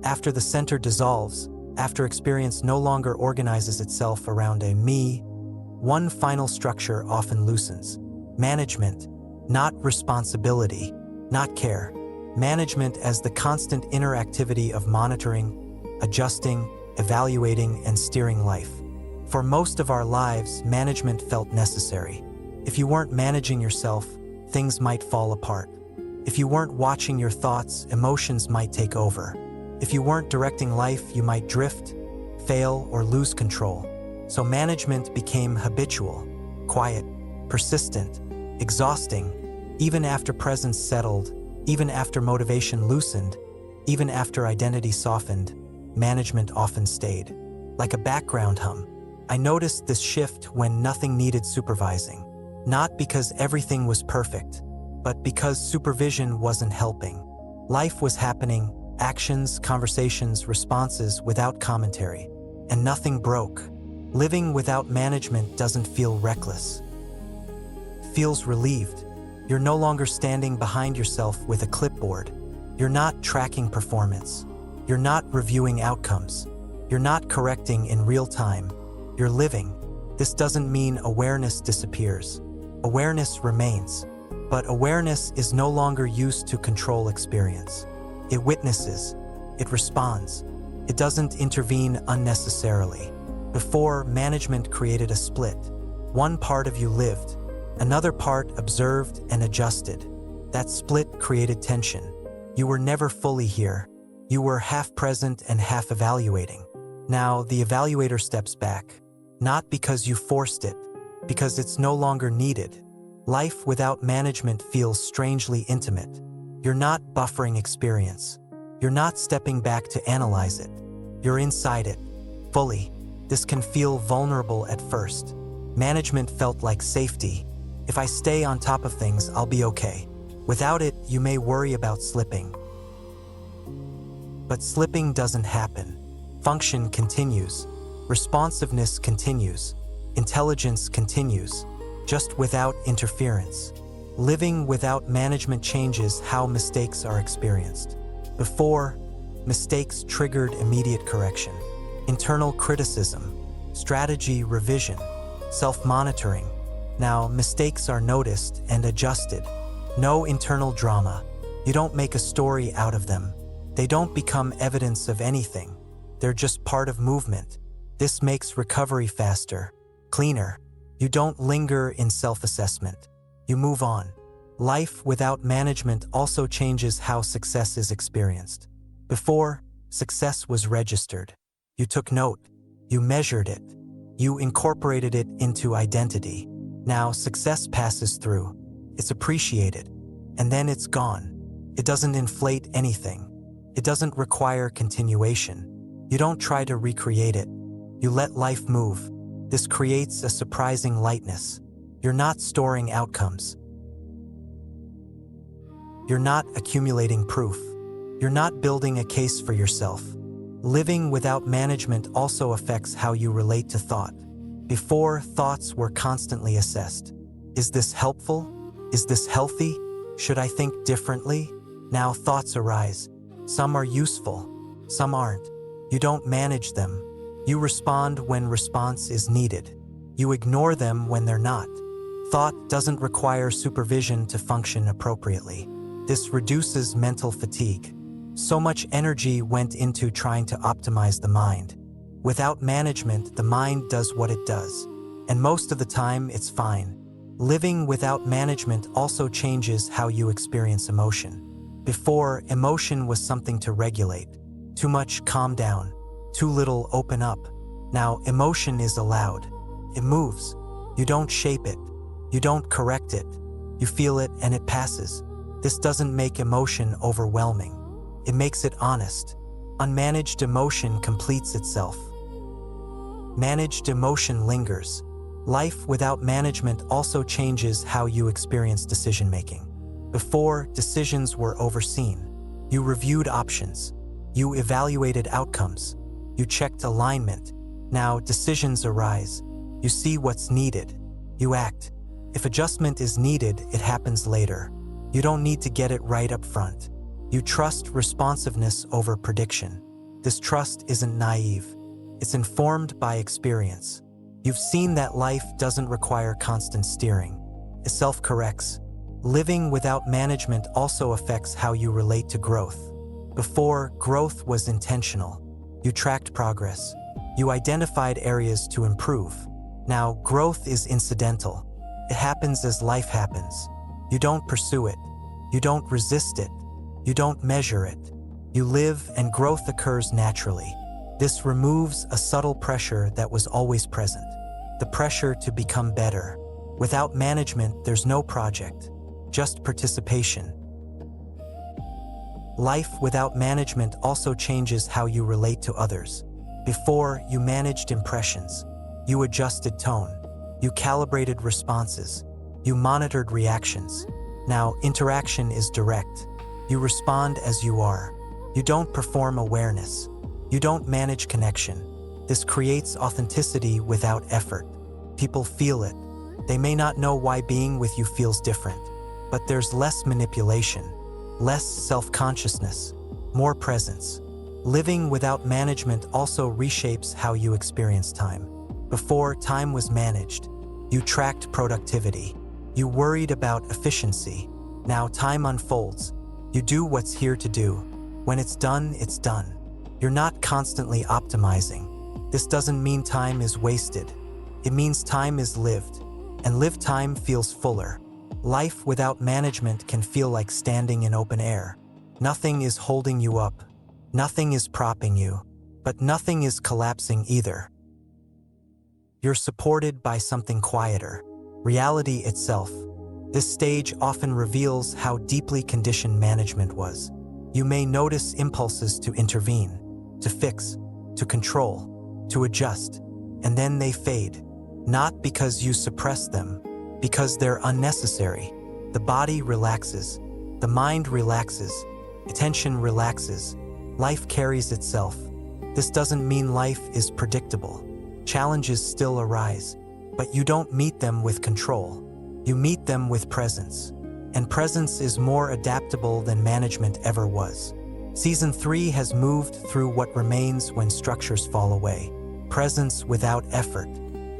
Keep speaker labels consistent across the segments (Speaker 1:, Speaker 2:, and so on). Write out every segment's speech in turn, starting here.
Speaker 1: After the center dissolves, after experience no longer organizes itself around a me, one final structure often loosens. Management, not responsibility, not care. Management as the constant interactivity of monitoring, adjusting, evaluating, and steering life. For most of our lives, management felt necessary. If you weren't managing yourself, things might fall apart. If you weren't watching your thoughts, emotions might take over. If you weren't directing life, you might drift, fail, or lose control. So management became habitual, quiet, persistent, exhausting. Even after presence settled, even after motivation loosened, even after identity softened, management often stayed. Like a background hum. I noticed this shift when nothing needed supervising. Not because everything was perfect, but because supervision wasn't helping. Life was happening, actions, conversations, responses without commentary. And nothing broke. Living without management doesn't feel reckless. It feels relieved. You're no longer standing behind yourself with a clipboard. You're not tracking performance. You're not reviewing outcomes. You're not correcting in real time. You're living. This doesn't mean awareness disappears. Awareness remains. But awareness is no longer used to control experience. It witnesses. It responds. It doesn't intervene unnecessarily. Before, management created a split. One part of you lived. Another part observed and adjusted. That split created tension. You were never fully here. You were half present and half evaluating. Now, the evaluator steps back. Not because you forced it, because it's no longer needed. Life without management feels strangely intimate. You're not buffering experience. You're not stepping back to analyze it. You're inside it, fully. This can feel vulnerable at first. Management felt like safety. If I stay on top of things, I'll be okay. Without it, you may worry about slipping. But slipping doesn't happen. Function continues. Responsiveness continues. Intelligence continues. Just without interference. Living without management changes how mistakes are experienced. Before, mistakes triggered immediate correction, internal criticism, strategy revision, self-monitoring. Now, mistakes are noticed and adjusted. No internal drama. You don't make a story out of them. They don't become evidence of anything. They're just part of movement. This makes recovery faster, cleaner. You don't linger in self-assessment. You move on. Life without management also changes how success is experienced. Before, success was registered. You took note. You measured it. You incorporated it into identity. Now, success passes through. It's appreciated. And then it's gone. It doesn't inflate anything. It doesn't require continuation. You don't try to recreate it. You let life move. This creates a surprising lightness. You're not storing outcomes. You're not accumulating proof. You're not building a case for yourself. Living without management also affects how you relate to thought. Before, thoughts were constantly assessed. Is this helpful? Is this healthy? Should I think differently? Now thoughts arise. Some are useful. Some aren't. You don't manage them. You respond when response is needed. You ignore them when they're not. Thought doesn't require supervision to function appropriately. This reduces mental fatigue. So much energy went into trying to optimize the mind. Without management, the mind does what it does. And most of the time, it's fine. Living without management also changes how you experience emotion. Before, emotion was something to regulate. Too much, calm down. Too little, open up. Now, emotion is allowed. It moves. You don't shape it. You don't correct it. You feel it and it passes. This doesn't make emotion overwhelming. It makes it honest. Unmanaged emotion completes itself. Managed emotion lingers. Life without management also changes how you experience decision-making. Before, decisions were overseen. You reviewed options. You evaluated outcomes. You checked alignment. Now, decisions arise. You see what's needed. You act. If adjustment is needed, it happens later. You don't need to get it right up front. You trust responsiveness over prediction. This trust isn't naive. It's informed by experience. You've seen that life doesn't require constant steering. It self-corrects. Living without management also affects how you relate to growth. Before, growth was intentional. You tracked progress. You identified areas to improve. Now, growth is incidental. It happens as life happens. You don't pursue it. You don't resist it. You don't measure it. You live and growth occurs naturally. This removes a subtle pressure that was always present. The pressure to become better. Without management, there's no project, just participation. Life without management also changes how you relate to others. Before, you managed impressions. You adjusted tone. You calibrated responses. You monitored reactions. Now, interaction is direct. You respond as you are. You don't perform awareness. You don't manage connection. This creates authenticity without effort. People feel it. They may not know why being with you feels different, but there's less manipulation, less self-consciousness, more presence. Living without management also reshapes how you experience time. Before, time was managed. You tracked productivity. You worried about efficiency. Now time unfolds. You do what's here to do. When it's done, it's done. You're not constantly optimizing. This doesn't mean time is wasted. It means time is lived, and lived time feels fuller. Life without management can feel like standing in open air. Nothing is holding you up. Nothing is propping you, but nothing is collapsing either. You're supported by something quieter, reality itself. This stage often reveals how deeply conditioned management was. You may notice impulses to intervene, to fix, to control, to adjust, and then they fade. Not because you suppress them, because they're unnecessary. The body relaxes, the mind relaxes, attention relaxes, life carries itself. This doesn't mean life is predictable. Challenges still arise, but you don't meet them with control. You meet them with presence. And presence is more adaptable than management ever was. Season 3 has moved through what remains when structures fall away. Presence without effort.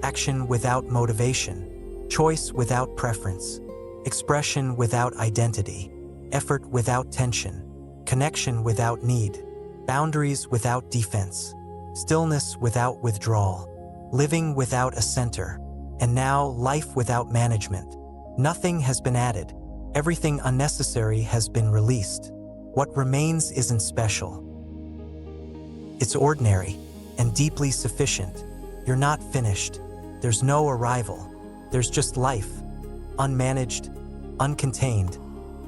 Speaker 1: Action without motivation, choice without preference, expression without identity, effort without tension, connection without need, boundaries without defense, stillness without withdrawal, living without a center, and now life without management. Nothing has been added. Everything unnecessary has been released. What remains isn't special. It's ordinary and deeply sufficient. You're not finished. There's no arrival. There's just life, unmanaged, uncontained,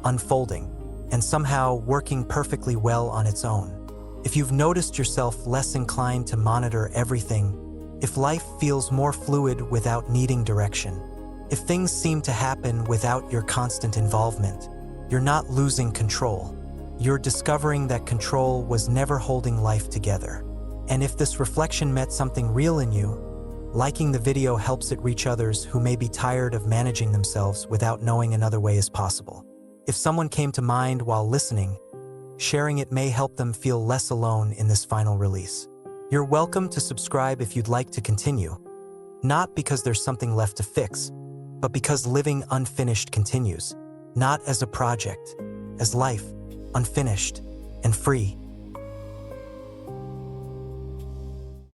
Speaker 1: unfolding, and somehow working perfectly well on its own. If you've noticed yourself less inclined to monitor everything, if life feels more fluid without needing direction, if things seem to happen without your constant involvement, you're not losing control. You're discovering that control was never holding life together. And if this reflection met something real in you, liking the video helps it reach others who may be tired of managing themselves without knowing another way is possible. If someone came to mind while listening, sharing it may help them feel less alone in this final release. You're welcome to subscribe if you'd like to continue, not because there's something left to fix, but because living unfinished continues, not as a project, as life, unfinished and free.